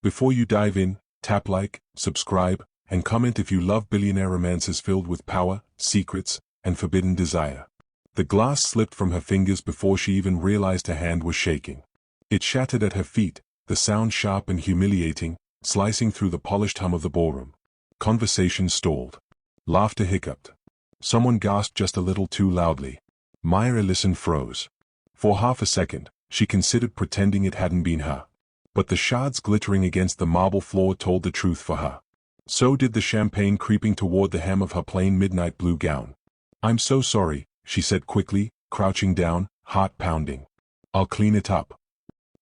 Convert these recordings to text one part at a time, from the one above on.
Before you dive in, tap like, subscribe, and comment if you love billionaire romances filled with power, secrets, and forbidden desire. The glass slipped from her fingers before she even realized her hand was shaking. It shattered at her feet, the sound sharp and humiliating, slicing through the polished hum of the ballroom. Conversation stalled. Laughter hiccuped. Someone gasped just a little too loudly. Maya Ellison froze. For half a second, she considered pretending it hadn't been her. But the shards glittering against the marble floor told the truth for her. So did the champagne creeping toward the hem of her plain midnight blue gown. "I'm so sorry," she said quickly, crouching down, heart pounding. "I'll clean it up."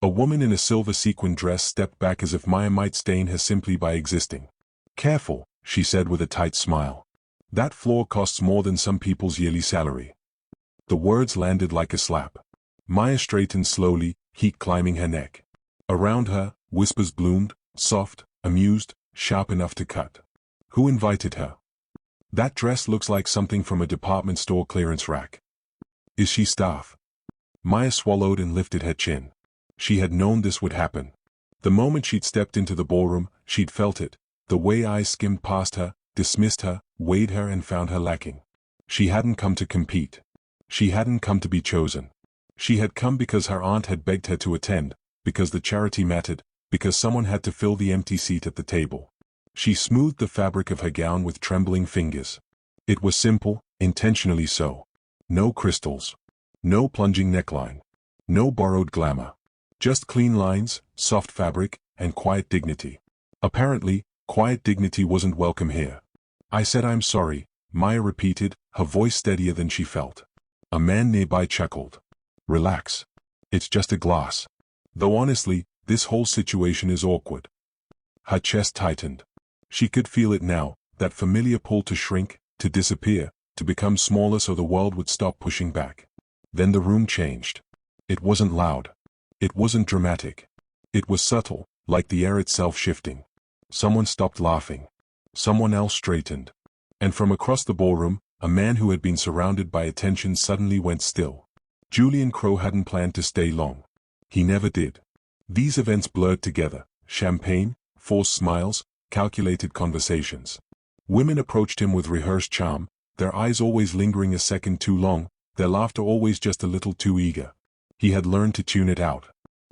A woman in a silver sequin dress stepped back as if Maya might stain her simply by existing. "Careful," she said with a tight smile. "That floor costs more than some people's yearly salary." The words landed like a slap. Maya straightened slowly, heat climbing her neck. Around her, whispers bloomed, soft, amused, sharp enough to cut. Who invited her? That dress looks like something from a department store clearance rack. Is she staff? Maya swallowed and lifted her chin. She had known this would happen. The moment she'd stepped into the ballroom, she'd felt it. The way eyes skimmed past her, dismissed her, weighed her and found her lacking. She hadn't come to compete. She hadn't come to be chosen. She had come because her aunt had begged her to attend, because the charity mattered, because someone had to fill the empty seat at the table. She smoothed the fabric of her gown with trembling fingers. It was simple, intentionally so. No crystals. No plunging neckline. No borrowed glamour. Just clean lines, soft fabric, and quiet dignity. Apparently, quiet dignity wasn't welcome here. "I said I'm sorry," Maya repeated, her voice steadier than she felt. A man nearby chuckled. "Relax. It's just a glass. Though honestly, this whole situation is awkward." Her chest tightened. She could feel it now, that familiar pull to shrink, to disappear, to become smaller so the world would stop pushing back. Then the room changed. It wasn't loud. It wasn't dramatic. It was subtle, like the air itself shifting. Someone stopped laughing. Someone else straightened. And from across the ballroom, a man who had been surrounded by attention suddenly went still. Julian Crowe hadn't planned to stay long. He never did. These events blurred together: champagne, forced smiles, calculated conversations. Women approached him with rehearsed charm, their eyes always lingering a second too long, their laughter always just a little too eager. He had learned to tune it out.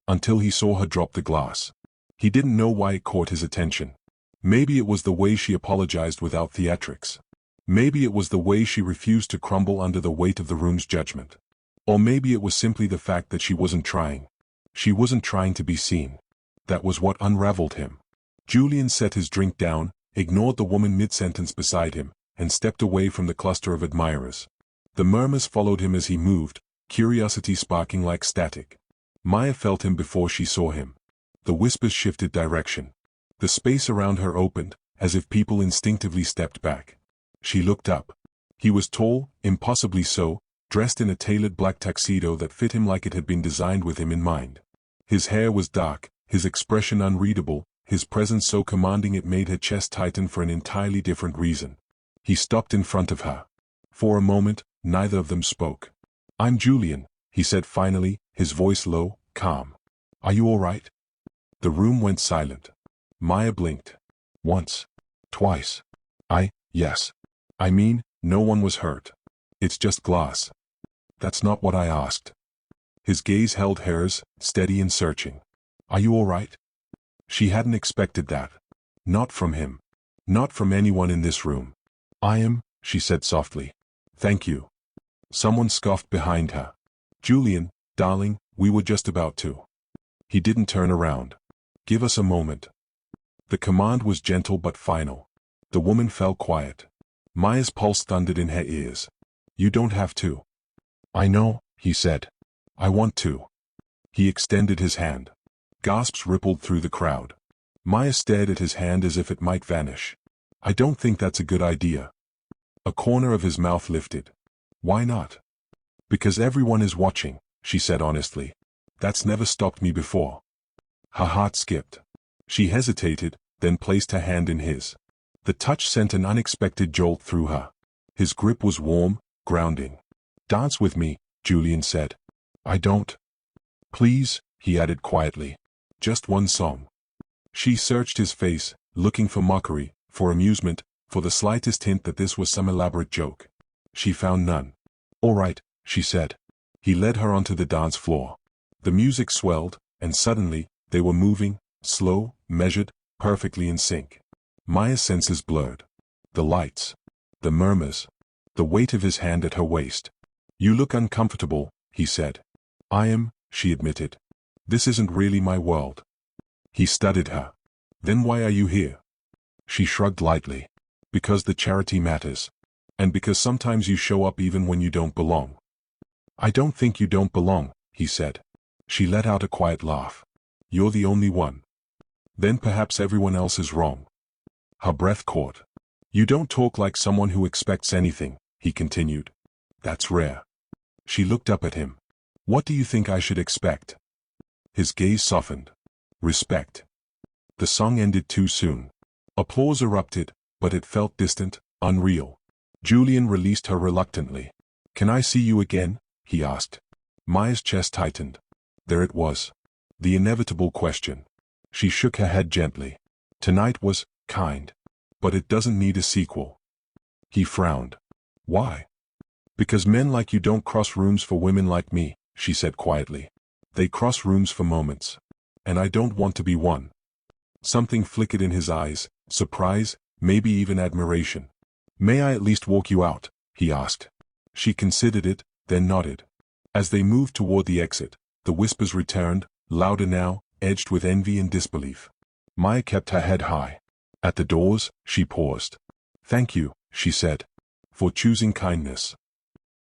Until he saw her drop the glass. He didn't know why it caught his attention. Maybe it was the way she apologized without theatrics. Maybe it was the way she refused to crumble under the weight of the room's judgment. Or maybe it was simply the fact that she wasn't trying. She wasn't trying to be seen. That was what unraveled him. Julian set his drink down, ignored the woman mid-sentence beside him, and stepped away from the cluster of admirers. The murmurs followed him as he moved, curiosity sparking like static. Maya felt him before she saw him. The whispers shifted direction. The space around her opened, as if people instinctively stepped back. She looked up. He was tall, impossibly so, dressed in a tailored black tuxedo that fit him like it had been designed with him in mind. His hair was dark, his expression unreadable, his presence so commanding it made her chest tighten for an entirely different reason. He stopped in front of her. For a moment, neither of them spoke. "I'm Julian," he said finally, his voice low, calm. "Are you all right?" The room went silent. Maya blinked. Once. Twice. Yes. I mean, no one was hurt. It's just glass." "That's not what I asked." His gaze held hers, steady and searching. "Are you all right?" She hadn't expected that. Not from him. Not from anyone in this room. "I am," she said softly. "Thank you." Someone scoffed behind her. "Julian, darling, we were just about to." He didn't turn around. "Give us a moment." The command was gentle but final. The woman fell quiet. Maya's pulse thundered in her ears. "You don't have to." "I know," he said. "I want to." He extended his hand. Gasps rippled through the crowd. Maya stared at his hand as if it might vanish. "I don't think that's a good idea." A corner of his mouth lifted. "Why not?" "Because everyone is watching," she said honestly. "That's never stopped me before." Her heart skipped. She hesitated, then placed her hand in his. The touch sent an unexpected jolt through her. His grip was warm, grounding. "Dance with me," Julian said. "I don't." "Please," he added quietly. "Just one song." She searched his face, looking for mockery, for amusement, for the slightest hint that this was some elaborate joke. She found none. "All right," she said. He led her onto the dance floor. The music swelled, and suddenly, they were moving, slow, measured, perfectly in sync. Maya's senses blurred. The lights. The murmurs. The weight of his hand at her waist. "You look uncomfortable," he said. "I am," she admitted. "This isn't really my world." He studied her. "Then why are you here?" She shrugged lightly. "Because the charity matters. And because sometimes you show up even when you don't belong." "I don't think you don't belong," he said. She let out a quiet laugh. "You're the only one." "Then perhaps everyone else is wrong." Her breath caught. "You don't talk like someone who expects anything," he continued. "That's rare." She looked up at him. "What do you think I should expect?" His gaze softened. "Respect." The song ended too soon. Applause erupted, but it felt distant, unreal. Julian released her reluctantly. "Can I see you again?" he asked. Maya's chest tightened. There it was. The inevitable question. She shook her head gently. "Tonight was kind. But it doesn't need a sequel." He frowned. "Why?" "Because men like you don't cross rooms for women like me," she said quietly. "They cross rooms for moments. And I don't want to be one." Something flickered in his eyes, surprise, maybe even admiration. "May I at least walk you out?" he asked. She considered it, then nodded. As they moved toward the exit, the whispers returned, louder now, edged with envy and disbelief. Maya kept her head high. At the doors, she paused. "Thank you," she said, "for choosing kindness."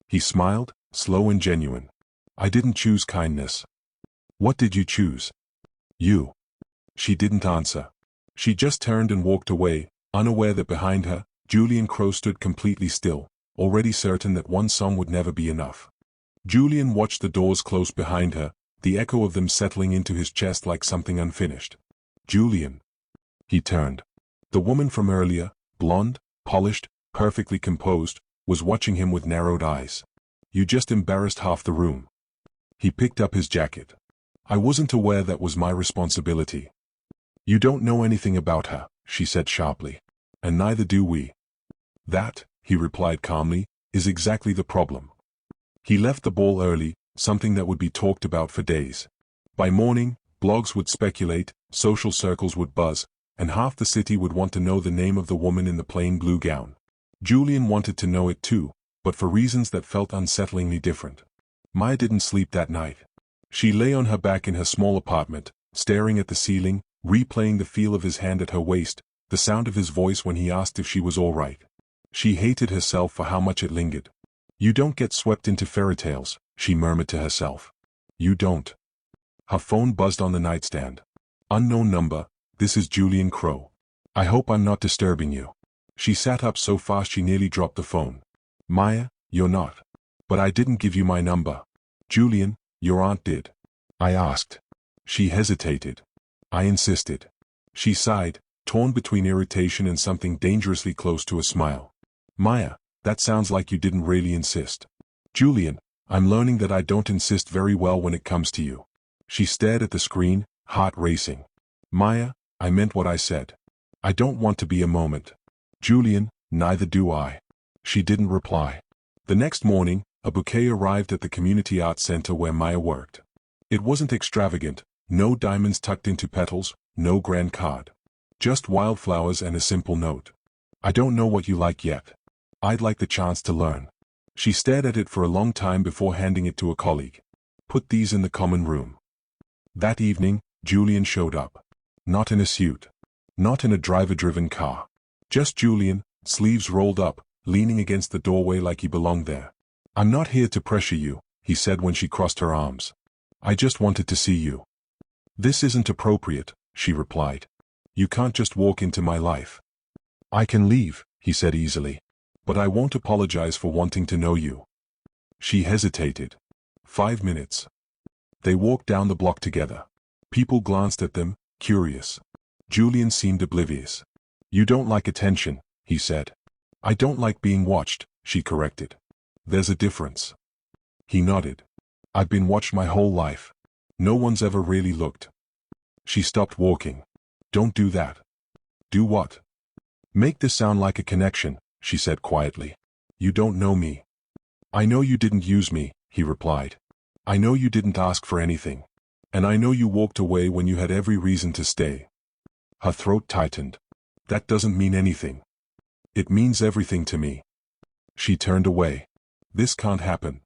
He smiled, slow and genuine. "I didn't choose kindness." "What did you choose?" "You." She didn't answer. She just turned and walked away, unaware that behind her, Julian Crowe stood completely still, already certain that one song would never be enough. Julian watched the doors close behind her, the echo of them settling into his chest like something unfinished. "Julian." He turned. The woman from earlier, blonde, polished, perfectly composed, was watching him with narrowed eyes. "You just embarrassed half the room." He picked up his jacket. "I wasn't aware that was my responsibility." "You don't know anything about her," she said sharply. "And neither do we." "That," he replied calmly, "is exactly the problem." He left the ball early, something that would be talked about for days. By morning, blogs would speculate, social circles would buzz, and half the city would want to know the name of the woman in the plain blue gown. Julian wanted to know it too, but for reasons that felt unsettlingly different. Maya didn't sleep that night. She lay on her back in her small apartment, staring at the ceiling, replaying the feel of his hand at her waist, the sound of his voice when he asked if she was all right. She hated herself for how much it lingered. "You don't get swept into fairy tales," she murmured to herself. "You don't." Her phone buzzed on the nightstand. "Unknown number, this is Julian Crowe. I hope I'm not disturbing you." She sat up so fast she nearly dropped the phone. "Maya, you're not." "But I didn't give you my number." "Julian, your aunt did." I asked. She hesitated. I insisted. She sighed, torn between irritation and something dangerously close to a smile. "Maya, that sounds like you didn't really insist." "Julian, I'm learning that I don't insist very well when it comes to you." She stared at the screen, heart racing. "Maya, I meant what I said. I don't want to be a moment." "Julian, neither do I." She didn't reply. The next morning, a bouquet arrived at the community arts center where Maya worked. It wasn't extravagant, no diamonds tucked into petals, no grand card. Just wildflowers and a simple note. "I don't know what you like yet. I'd like the chance to learn." She stared at it for a long time before handing it to a colleague. "Put these in the common room." That evening, Julian showed up. Not in a suit. Not in a driver-driven car. Just Julian, sleeves rolled up, leaning against the doorway like he belonged there. "I'm not here to pressure you," he said when she crossed her arms. "I just wanted to see you." "This isn't appropriate," she replied. "You can't just walk into my life." "I can leave," he said easily. "But I won't apologize for wanting to know you." She hesitated. 5 minutes. They walked down the block together. People glanced at them, curious. Julian seemed oblivious. "You don't like attention," he said. "I don't like being watched," she corrected. "There's a difference." He nodded. "I've been watched my whole life. No one's ever really looked." She stopped walking. Don't do that. Do what? Make this sound like a connection, she said quietly. You don't know me. I know you didn't use me, he replied. I know you didn't ask for anything. And I know you walked away when you had every reason to stay. Her throat tightened. That doesn't mean anything. It means everything to me. She turned away. This can't happen.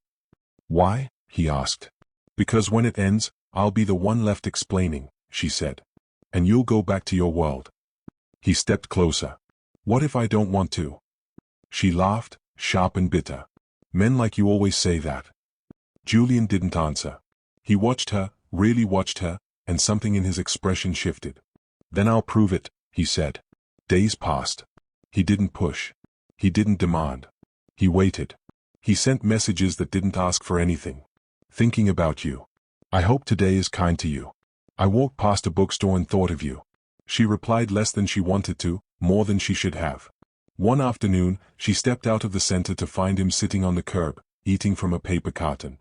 Why? He asked. Because when it ends, I'll be the one left explaining, she said. And you'll go back to your world. He stepped closer. What if I don't want to? She laughed, sharp and bitter. Men like you always say that. Julian didn't answer. He watched her, really watched her, and something in his expression shifted. Then I'll prove it, he said. Days passed. He didn't push. He didn't demand. He waited. He sent messages that didn't ask for anything. Thinking about you. I hope today is kind to you. I walked past a bookstore and thought of you. She replied less than she wanted to, more than she should have. One afternoon, she stepped out of the center to find him sitting on the curb, eating from a paper carton.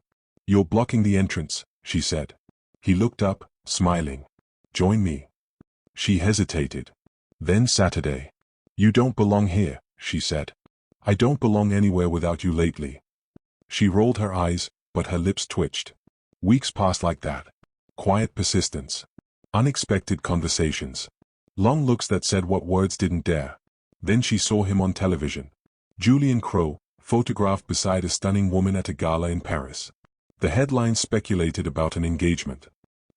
You're blocking the entrance, she said. He looked up, smiling. Join me. She hesitated. Then Saturday. You don't belong here, she said. I don't belong anywhere without you lately. She rolled her eyes, but her lips twitched. Weeks passed like that. Quiet persistence. Unexpected conversations. Long looks that said what words didn't dare. Then she saw him on television. Julian Crowe, photographed beside a stunning woman at a gala in Paris. The headlines speculated about an engagement.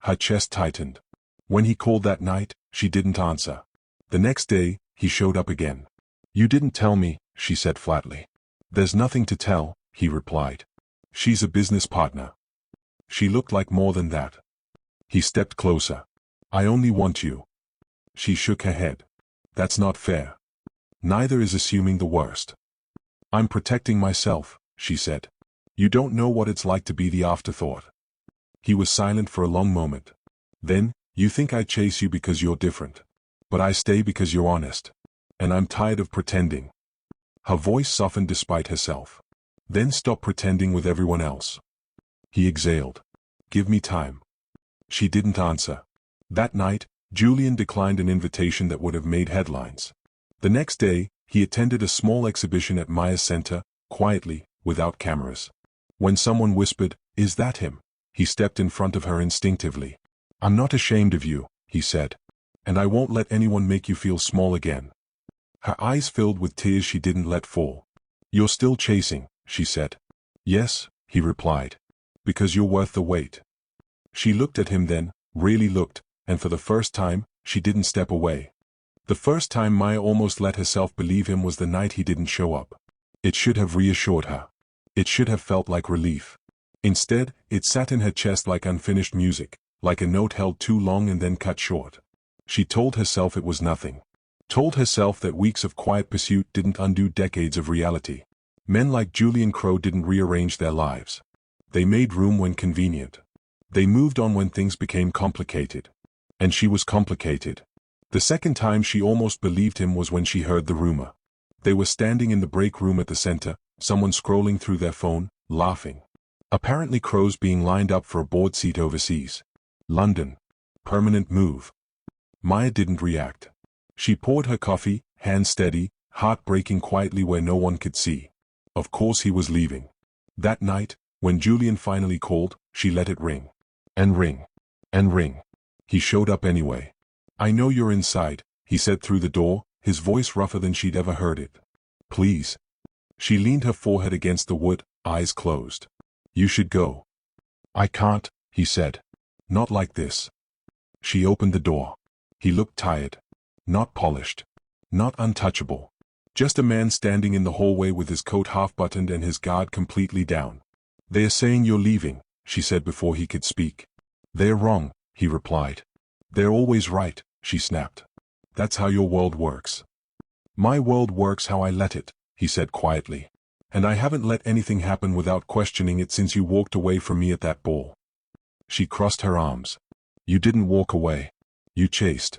Her chest tightened. When he called that night, she didn't answer. The next day, he showed up again. You didn't tell me, she said flatly. There's nothing to tell, he replied. She's a business partner. She looked like more than that. He stepped closer. I only want you. She shook her head. That's not fair. Neither is assuming the worst. I'm protecting myself, she said. You don't know what it's like to be the afterthought. He was silent for a long moment. Then, you think I chase you because you're different. But I stay because you're honest. And I'm tired of pretending. Her voice softened despite herself. Then stop pretending with everyone else. He exhaled. Give me time. She didn't answer. That night, Julian declined an invitation that would have made headlines. The next day, he attended a small exhibition at Maya's center, quietly, without cameras. When someone whispered, "Is that him?" he stepped in front of her instinctively. I'm not ashamed of you, he said. And I won't let anyone make you feel small again. Her eyes filled with tears she didn't let fall. You're still chasing, she said. Yes, he replied. Because you're worth the wait. She looked at him then, really looked, and for the first time, she didn't step away. The first time Maya almost let herself believe him was the night he didn't show up. It should have reassured her. It should have felt like relief. Instead, it sat in her chest like unfinished music, like a note held too long and then cut short. She told herself it was nothing. Told herself that weeks of quiet pursuit didn't undo decades of reality. Men like Julian Crowe didn't rearrange their lives. They made room when convenient. They moved on when things became complicated. And she was complicated. The second time she almost believed him was when she heard the rumor. They were standing in the break room at the center, someone scrolling through their phone, laughing. Apparently Crowe's being lined up for a board seat overseas. London. Permanent move. Maya didn't react. She poured her coffee, hands steady, heart breaking quietly where no one could see. Of course he was leaving. That night, when Julian finally called, she let it ring. And ring. And ring. He showed up anyway. I know you're inside, he said through the door, his voice rougher than she'd ever heard it. Please. She leaned her forehead against the wood, eyes closed. You should go. I can't, he said. Not like this. She opened the door. He looked tired. Not polished. Not untouchable. Just a man standing in the hallway with his coat half-buttoned and his guard completely down. They're saying you're leaving, she said before he could speak. They're wrong, he replied. They're always right, she snapped. That's how your world works. My world works how I let it, he said quietly. And I haven't let anything happen without questioning it since you walked away from me at that ball. She crossed her arms. You didn't walk away. You chased.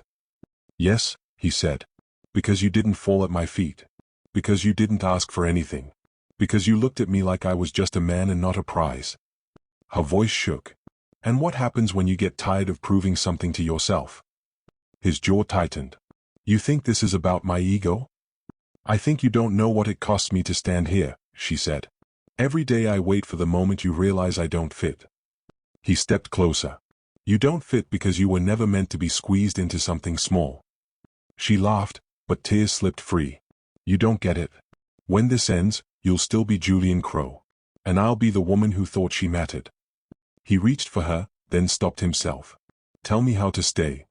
Yes, he said. Because you didn't fall at my feet. Because you didn't ask for anything. Because you looked at me like I was just a man and not a prize. Her voice shook. And what happens when you get tired of proving something to yourself? His jaw tightened. You think this is about my ego? I think you don't know what it costs me to stand here, she said. Every day I wait for the moment you realize I don't fit. He stepped closer. You don't fit because you were never meant to be squeezed into something small. She laughed, but tears slipped free. You don't get it. When this ends, you'll still be Julian Crowe. And I'll be the woman who thought she mattered. He reached for her, then stopped himself. Tell me how to stay.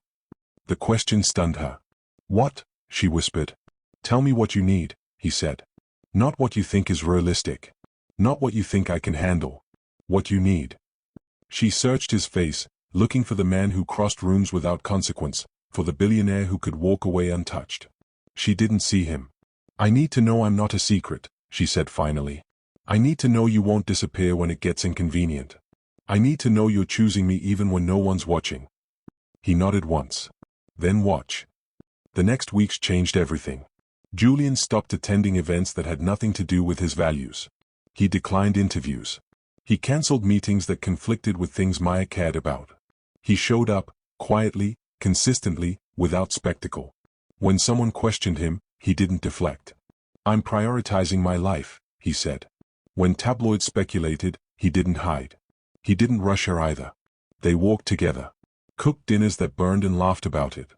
The question stunned her. What? She whispered. Tell me what you need, he said. Not what you think is realistic. Not what you think I can handle. What you need. She searched his face, looking for the man who crossed rooms without consequence, for the billionaire who could walk away untouched. She didn't see him. I need to know I'm not a secret, she said finally. I need to know you won't disappear when it gets inconvenient. I need to know you're choosing me even when no one's watching. He nodded once. Then watch. The next weeks changed everything. Julian stopped attending events that had nothing to do with his values. He declined interviews. He cancelled meetings that conflicted with things Maya cared about. He showed up, quietly, consistently, without spectacle. When someone questioned him, he didn't deflect. I'm prioritizing my life, he said. When tabloids speculated, he didn't hide. He didn't rush her either. They walked together. Cooked dinners that burned and laughed about it.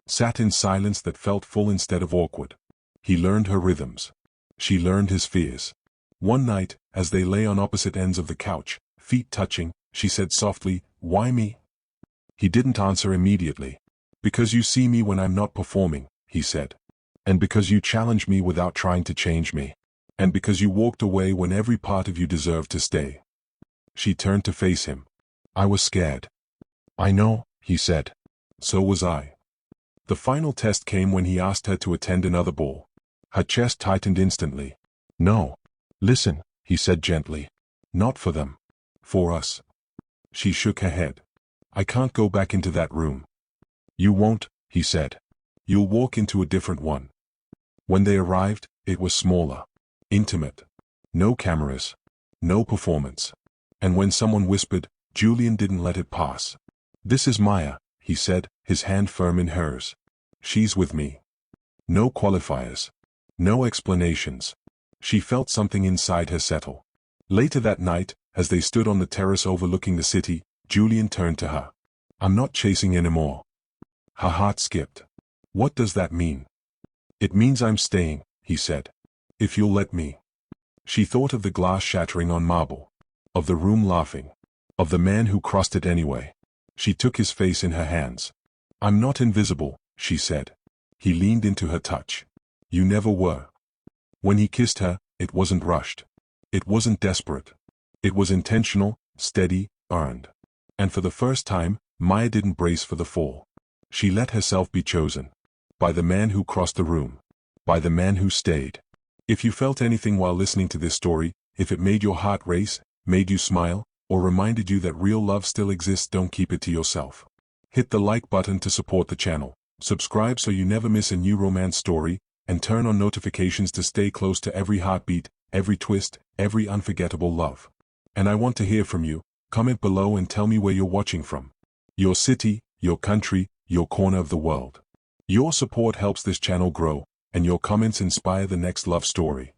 Sat in silence that felt full instead of awkward. He learned her rhythms. She learned his fears. One night, as they lay on opposite ends of the couch, feet touching, she said softly, "Why me?" He didn't answer immediately. "Because you see me when I'm not performing," he said. "And because you challenge me without trying to change me. And because you walked away when every part of you deserved to stay." She turned to face him. "I was scared." "I know," he said. "So was I." The final test came when he asked her to attend another ball. Her chest tightened instantly. "No. Listen," he said gently. "Not for them. For us." She shook her head. "I can't go back into that room." "You won't," he said. "You'll walk into a different one." When they arrived, it was smaller. Intimate. No cameras. No performance. And when someone whispered, Julian didn't let it pass. "This is Maya," he said, his hand firm in hers. "She's with me." No qualifiers. No explanations. She felt something inside her settle. Later that night, as they stood on the terrace overlooking the city, Julian turned to her. "I'm not chasing anymore." Her heart skipped. "What does that mean?" "It means I'm staying," he said. "If you'll let me." She thought of the glass shattering on marble. Of the room laughing. Of the man who crossed it anyway. She took his face in her hands. "I'm not invisible," she said. He leaned into her touch. "You never were." When he kissed her, it wasn't rushed. It wasn't desperate. It was intentional, steady, earned. And for the first time, Maya didn't brace for the fall. She let herself be chosen. By the man who crossed the room. By the man who stayed. If you felt anything while listening to this story, if it made your heart race, made you smile, or reminded you that real love still exists, don't keep it to yourself. Hit the like button to support the channel, subscribe so you never miss a new romance story, and turn on notifications to stay close to every heartbeat, every twist, every unforgettable love. And I want to hear from you. Comment below and tell me where you're watching from. Your city, your country, your corner of the world. Your support helps this channel grow, and your comments inspire the next love story.